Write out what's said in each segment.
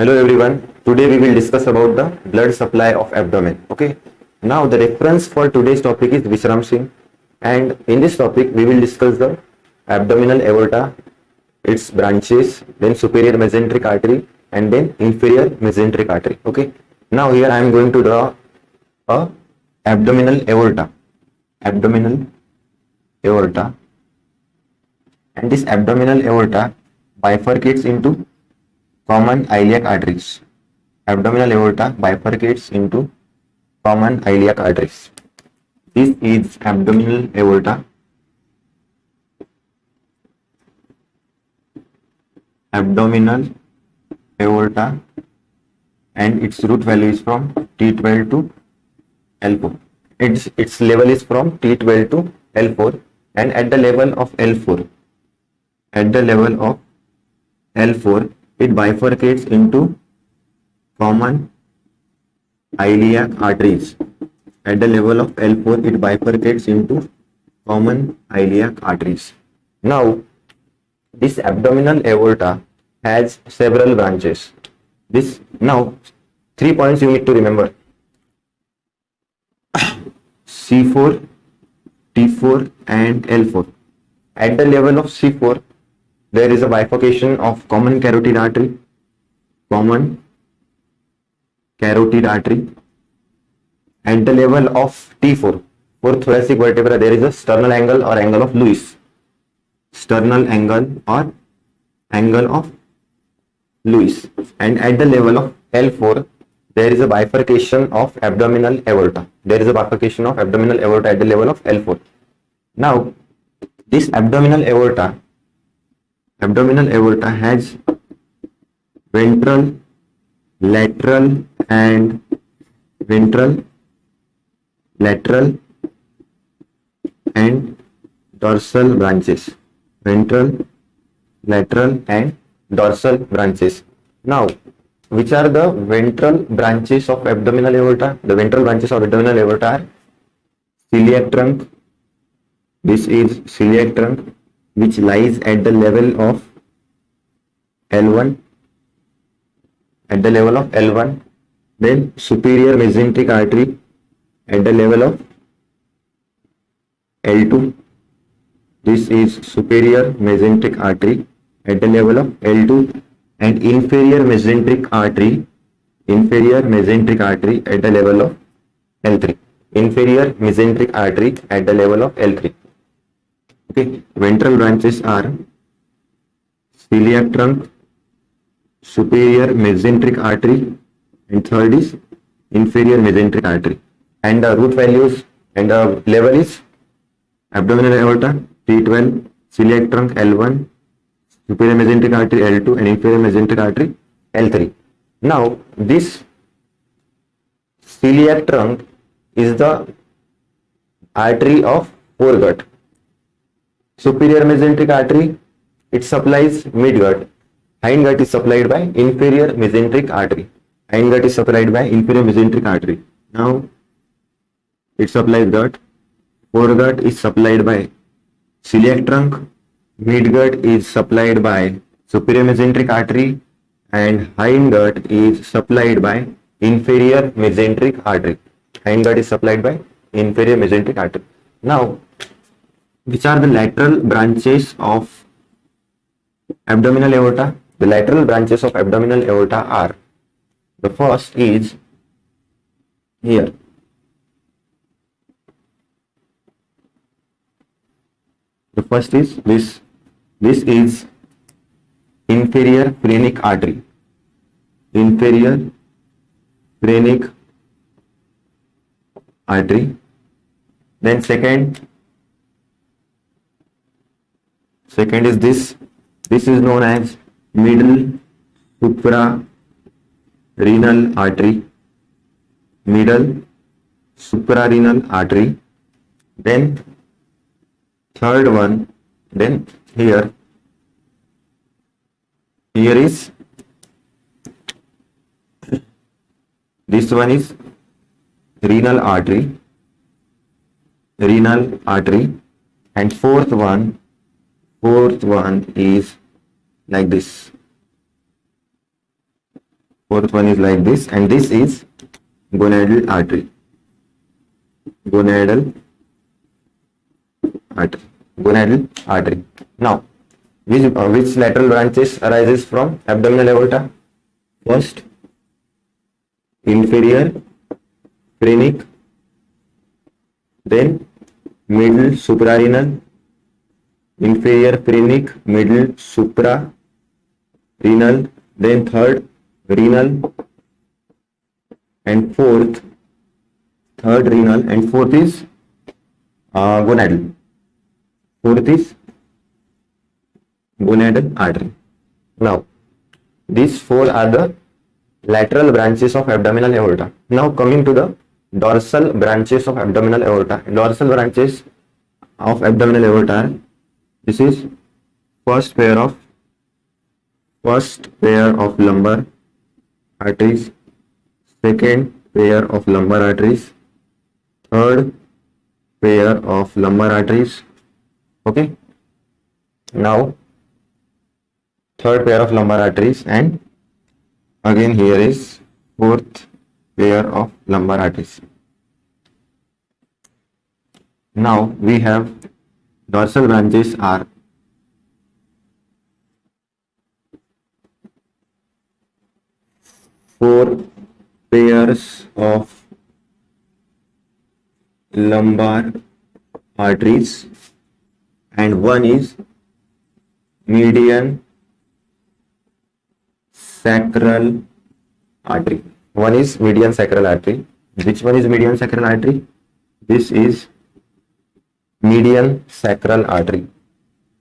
Hello everyone. Today we will discuss about the blood supply of abdomen. Okay. Now the reference for today's topic is Vishram Singh, and in this topic we will discuss the abdominal aorta, its branches, then superior mesenteric artery, and then inferior mesenteric artery. Okay. Now here I am going to draw a abdominal aorta, and this abdominal aorta bifurcates into common iliac arteries. Abdominal aorta bifurcates into common iliac arteries. This is abdominal aorta, and its root value is from T12 to L4. Its level is from T12 to L4, and at the level of L4, it bifurcates into common iliac arteries. At the level of L4, it bifurcates into common iliac arteries. Now, this abdominal aorta has several branches. Now 3 points you need to remember: C4, T4, and L4. At the level of C4, there is a bifurcation of common carotid artery. At the level of T4, for thoracic vertebra, there is a sternal angle or angle of Lewis. And at the level of L4, there is a bifurcation of abdominal aorta. At the level of L4. Now, this abdominal aorta has ventral, lateral, and dorsal branches. Now, which are the ventral branches of abdominal aorta? The ventral branches of abdominal aorta are celiac trunk. This is celiac trunk, which lies at the level of L1. Then superior mesenteric artery at the level of L2. This is superior mesenteric artery at the level of L2, and inferior mesenteric artery at the level of L3. Okay, ventral branches are celiac trunk, superior mesenteric artery, and third is inferior mesenteric artery. And the root values and the level is abdominal aorta T12, celiac trunk L1, superior mesenteric artery L2, and inferior mesenteric artery L3. Now, this celiac trunk is the artery of foregut. Superior mesenteric artery, it supplies midgut. Hindgut is supplied by inferior mesenteric artery. Now, it supplies gut. Foregut is supplied by celiac trunk. Midgut is supplied by superior mesenteric artery, and hindgut is supplied by inferior mesenteric artery. Now, which are the lateral branches of abdominal aorta? The lateral branches of abdominal aorta are: the first is here. The first is this. This is inferior phrenic artery. Then second is this. This is known as middle suprarenal artery. Then third one, then here is this one is renal artery, and fourth one is like this. Fourth one is like this, and this is gonadal artery. Gonadal artery. Gonadal artery. Now, which lateral branches arises from abdominal aorta? First, inferior phrenic, then middle suprarenal, inferior phrenic, middle suprarenal, then third renal, and fourth is gonadal. Fourth is gonadal artery. Now, these four are the lateral branches of abdominal aorta. Now coming to the dorsal branches of abdominal aorta. Dorsal branches of abdominal aorta are, this is first pair of lumbar arteries, second pair of lumbar arteries, third pair of lumbar arteries. Okay, now third pair of lumbar arteries, and again here is fourth pair of lumbar arteries. Now we have dorsal branches are four pairs of lumbar arteries, and one is median sacral artery. One is median sacral artery. Which one is median sacral artery? This is median sacral artery.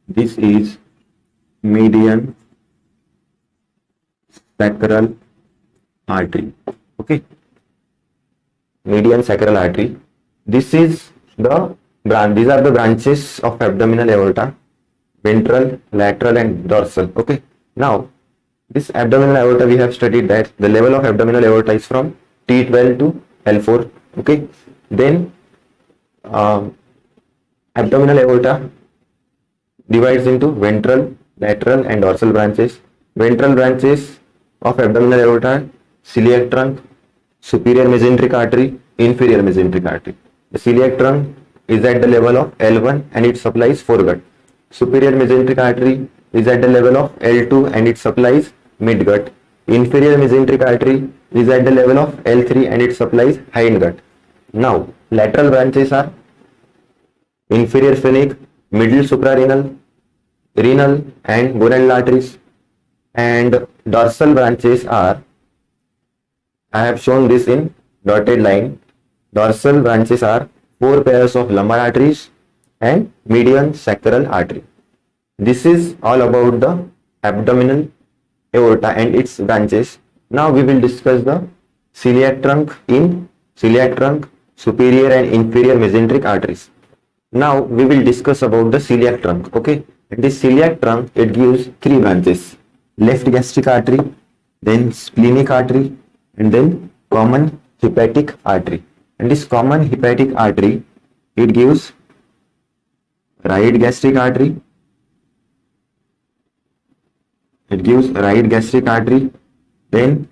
This is median sacral artery. Okay, median sacral artery. This is the branch. These are the branches of abdominal aorta: ventral, lateral, and dorsal. Okay. Now, this abdominal aorta, we have studied that the level of abdominal aorta is from T12 to L4. Okay. Then abdominal aorta divides into ventral, lateral, and dorsal branches. Ventral branches of abdominal aorta: celiac trunk, superior mesenteric artery, inferior mesenteric artery. The celiac trunk is at the level of L1 and it supplies foregut. Superior mesenteric artery is at the level of L2 and it supplies midgut. Inferior mesenteric artery is at the level of L3 and it supplies hindgut. Now, lateral branches are inferior phrenic, middle suprarenal, renal, and gonadal arteries. And dorsal branches are, I have shown this in dotted line. Dorsal branches are four pairs of lumbar arteries and median sacral artery. This is all about the abdominal aorta and its branches. Now we will discuss the celiac trunk, superior and inferior mesenteric arteries. Now we will discuss about the celiac trunk. Okay, and this celiac trunk, it gives three branches: left gastric artery, then splenic artery, and then common hepatic artery. And this common hepatic artery, it gives right gastric artery. It gives right gastric artery. Then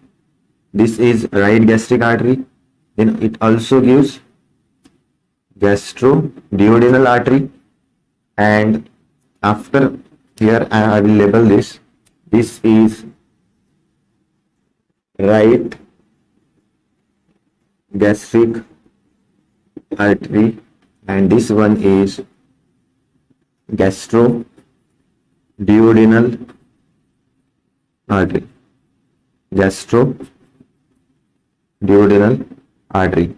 this is right gastric artery. Then it also gives gastroduodenal artery. And after here I will label this. This is right gastric artery, and this one is gastroduodenal artery. Gastroduodenal artery.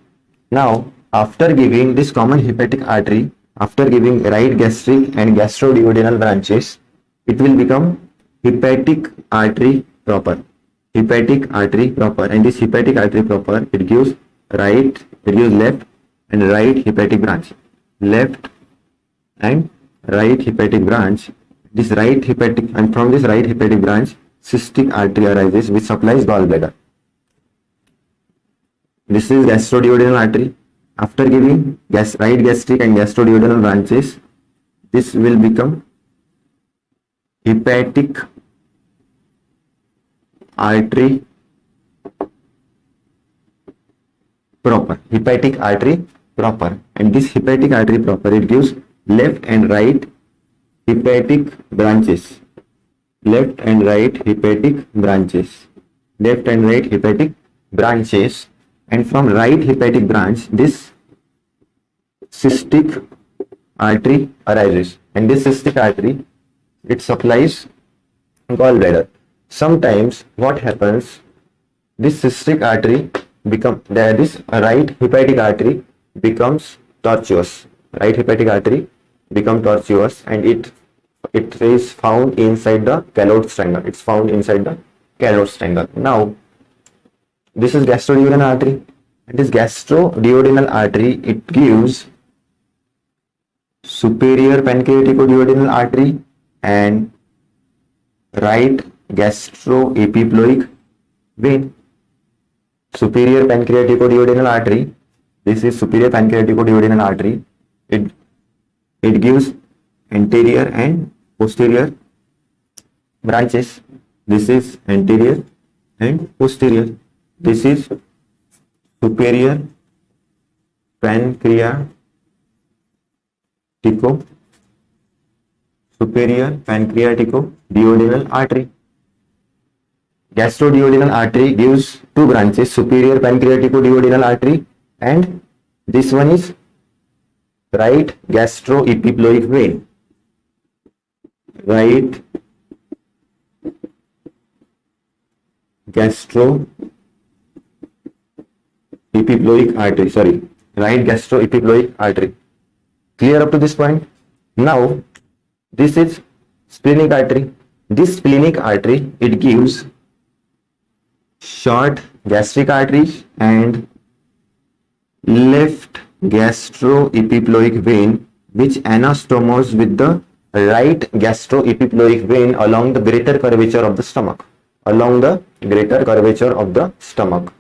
Now, after giving this common hepatic artery, after giving right gastric and gastroduodenal branches, it will become hepatic artery proper. Hepatic artery proper, and this hepatic artery proper, it gives left and right hepatic branch. Left and right hepatic branch. This right hepatic, and from this right hepatic branch, cystic artery arises which supplies gallbladder. This is gastroduodenal artery. After giving right gastric and gastroduodenal branches, this will become hepatic artery proper, hepatic artery proper, and this hepatic artery proper, it gives left and right hepatic branches, left and right hepatic branches, left and right hepatic branches, and from right hepatic branch this cystic artery arises, and this cystic artery, it supplies gallbladder. Sometimes what happens, this cystic artery this right hepatic artery becomes tortuous, right hepatic artery become tortuous, and it is found inside the Gallows triangle. It's found inside the Gallows triangle. Now this is gastroduodenal artery, and this gastroduodenal artery, it gives superior pancreaticoduodenal artery and right gastroepiploic vein. Superior pancreaticoduodenal artery, this is superior pancreaticoduodenal artery, it gives anterior and posterior branches. This is anterior and posterior. This is superior pancreaticoduodenal artery. Gastroduodenal artery gives two branches, superior pancreaticoduodenal artery, and this one is right gastroepiploic vein. Right gastroepiploic artery, right gastroepiploic artery. Clear up to this point? Now this is splenic artery. This splenic artery, it gives short gastric arteries and left gastroepiploic vein, which anastomose with the right gastroepiploic vein along the greater curvature of the stomach. Along the greater curvature of the stomach.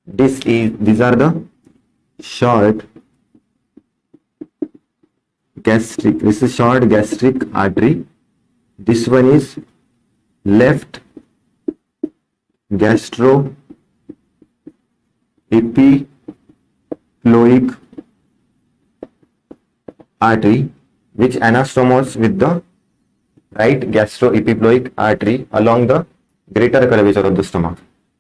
These are the short gastric. This is short gastric artery. This one is left gastroepiploic artery, which anastomose with the right gastroepiploic artery along the greater curvature of the stomach.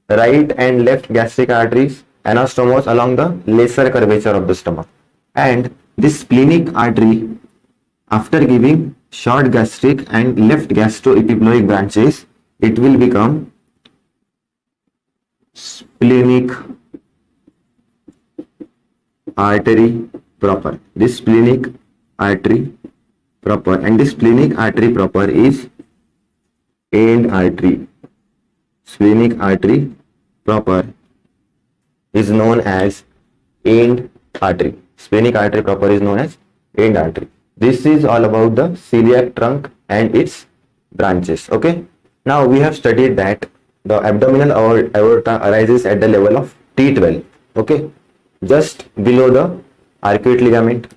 Right and left gastric arteries anastomose along the lesser curvature of the stomach. And this splenic artery, after giving short gastric and left gastroepiploic branches, it will become splenic artery proper. This splenic artery proper, and this splenic artery proper is end artery. Splenic artery proper is known as end artery. Splenic artery proper is known as end artery. This is all about the celiac trunk and its branches. Okay. Now we have studied that the abdominal aorta arises at the level of T12. Okay. Just below the arcuate ligament.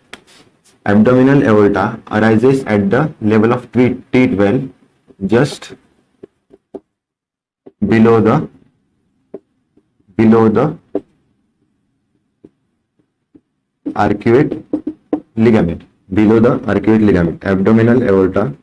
Abdominal aorta arises at the level of T12, just below the arcuate ligament. Below the arcuate ligament. Abdominal aorta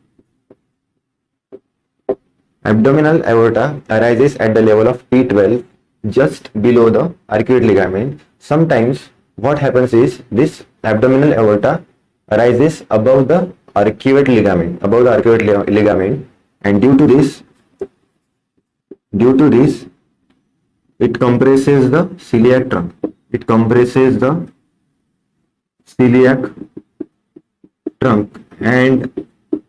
arises at the level of T12, just below the arcuate ligament. Sometimes what happens is this abdominal aorta arises above the arcuate ligament, and due to this it compresses the celiac trunk. It compresses the celiac trunk, and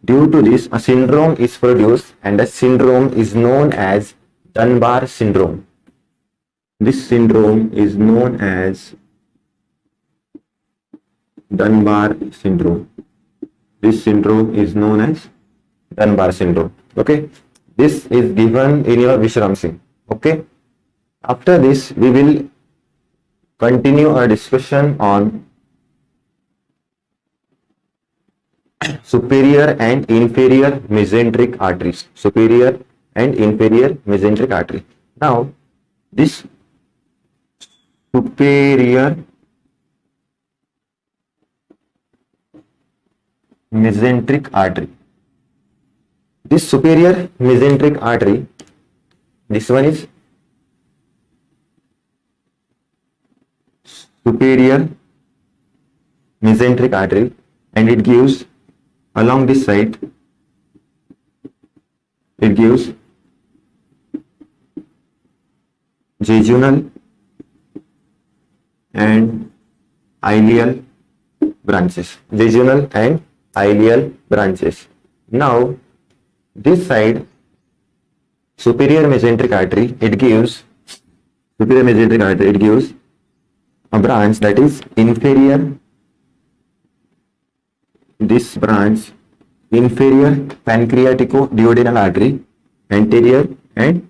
due to this a syndrome is produced, and the syndrome is known as Dunbar syndrome. This syndrome is known as Dunbar syndrome. This syndrome is known as Dunbar syndrome. Okay. This is given in your Vishram Singh. Okay. After this, we will continue our discussion on superior and inferior mesenteric arteries. Superior and inferior mesenteric artery. Now, this superior mesenteric artery. This superior mesenteric artery, this one is superior mesenteric artery, and it gives along this side, it gives jejunal and ileal branches. Jejunal and ileal branches. Now, this side, superior mesenteric artery, it gives a branch that is inferior. This branch, inferior pancreatico-duodenal artery, anterior and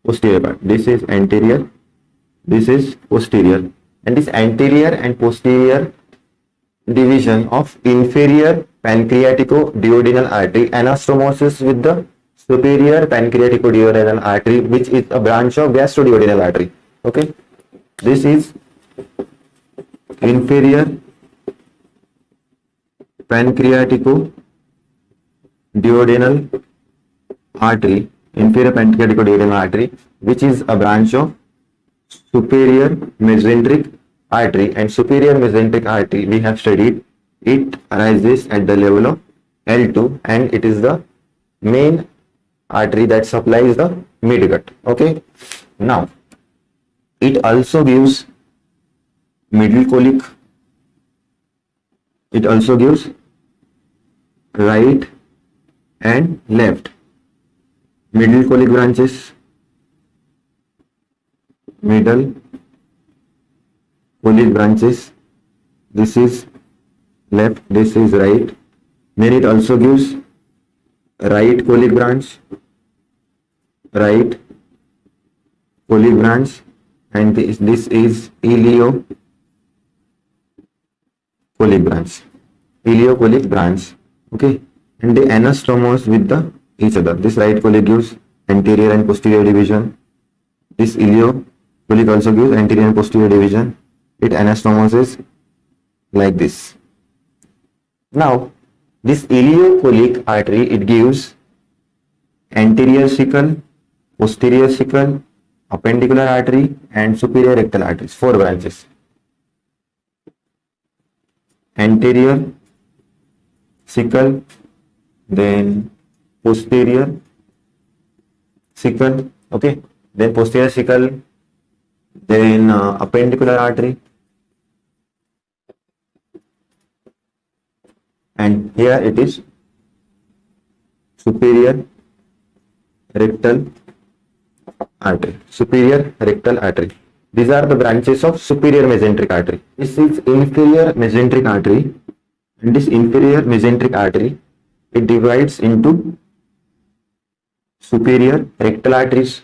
posterior part. This is anterior, this is posterior, and this anterior and posterior division of inferior pancreatico-duodenal artery anastomosis with the superior pancreatico-duodenal artery, which is a branch of gastroduodenal artery. Okay, this is inferior pancreatico-duodenal artery, which is a branch of superior mesenteric artery. And superior mesenteric artery, we have studied, it arises at the level of L2, and it is the main artery that supplies the midgut. Okay, now it also gives middle colic, it also gives right and left middle colic branches, middle colic branches. This is left, this is right. Then it also gives right colic branch, right colic branch, and this is ileocolic branch. Okay, and they anastomose with each other. This right colic gives anterior and posterior division. This ileocolic also gives anterior and posterior division. It anastomoses like this. Now, this ileocolic artery, it gives anterior cecal, posterior cecal, appendicular artery, and superior rectal arteries. 4 branches. Anterior cecal, then posterior cecal, okay, then posterior cecal, then appendicular artery, and here it is superior rectal artery. Superior rectal artery. These are the branches of superior mesenteric artery. This is inferior mesenteric artery, and this inferior mesenteric artery, it divides into superior rectal arteries,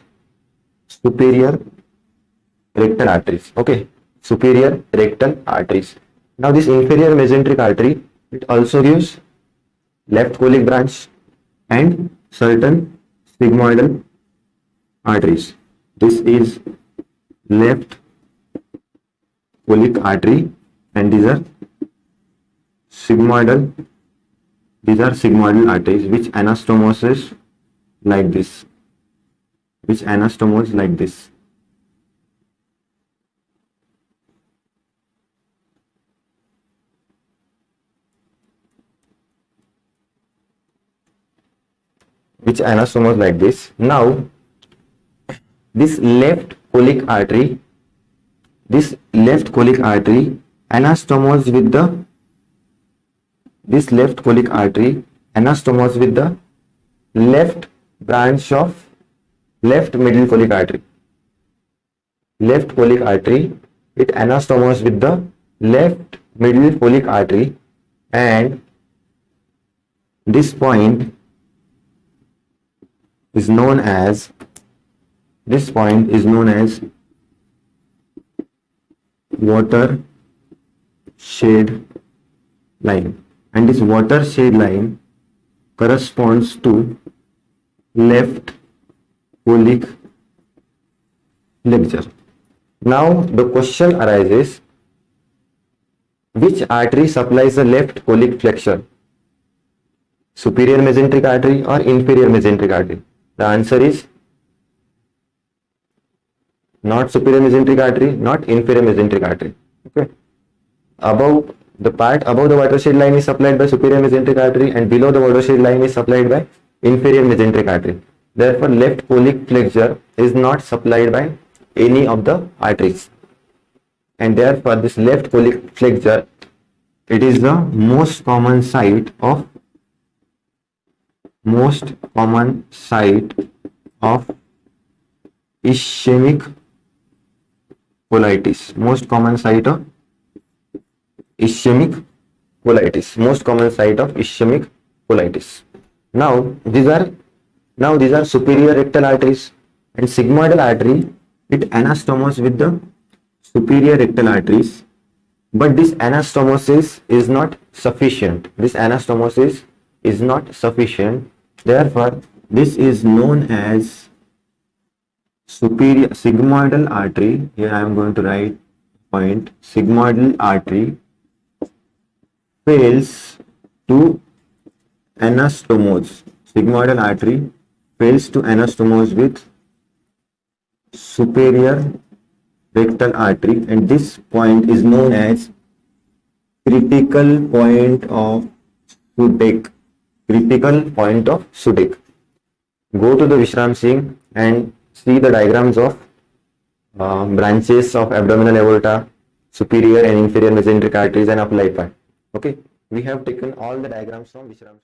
superior rectal arteries. Okay, superior rectal arteries. Now this inferior mesenteric artery, it also gives left colic branch and certain sigmoidal arteries. This is left colic artery, and these are sigmoidal arteries, which anastomoses like this, which anastomose like this. Which anastomose like this. Now, this left colic artery anastomose with the left branch of left middle colic artery. Left colic artery, it anastomose with the left middle colic artery, and this point is known as watershed line, and this watershed line corresponds to left colic ligature. Now the question arises, which artery supplies the left colic flexure? Superior mesenteric artery or inferior mesenteric artery? The answer is not superior mesenteric artery, not inferior mesenteric artery. Okay. Above the part above the watershed line is supplied by superior mesenteric artery, and below the watershed line is supplied by inferior mesenteric artery. Therefore, left colic flexure is not supplied by any of the arteries, and therefore this left colic flexure, it is the most common site of ischemic colitis. Most common site of ischemic colitis. Now these are superior rectal arteries, and sigmoidal artery, it anastomoses with the superior rectal arteries, but this anastomosis is not sufficient. Therefore, this is known as superior sigmoidal artery. Here I am going to write point. Sigmoidal artery fails to anastomose. Sigmoidal artery fails to anastomose with superior rectal artery, and this point is known as critical point of Sudeck. Go to the Vishram Singh and see the diagrams of branches of abdominal aorta, superior and inferior mesenteric arteries, and of light part. Okay, we have taken all the diagrams from Vishram Singh.